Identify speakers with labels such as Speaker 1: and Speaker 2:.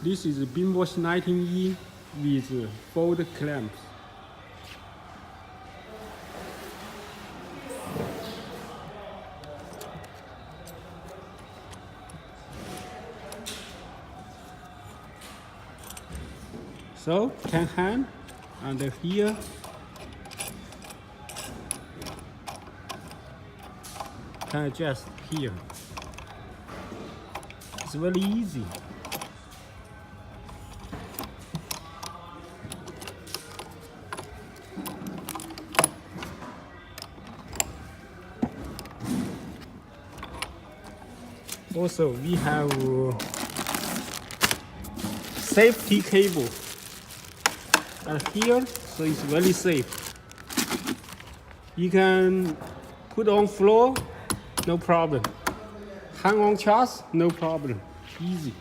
Speaker 1: This is Bimbosh 19E with fold clamps. So can hang under here. Can adjust here. It's very easy. Also, we have safety cable here, so it's very safe. You can put on floor, no problem. Hang on charge, no problem. Easy.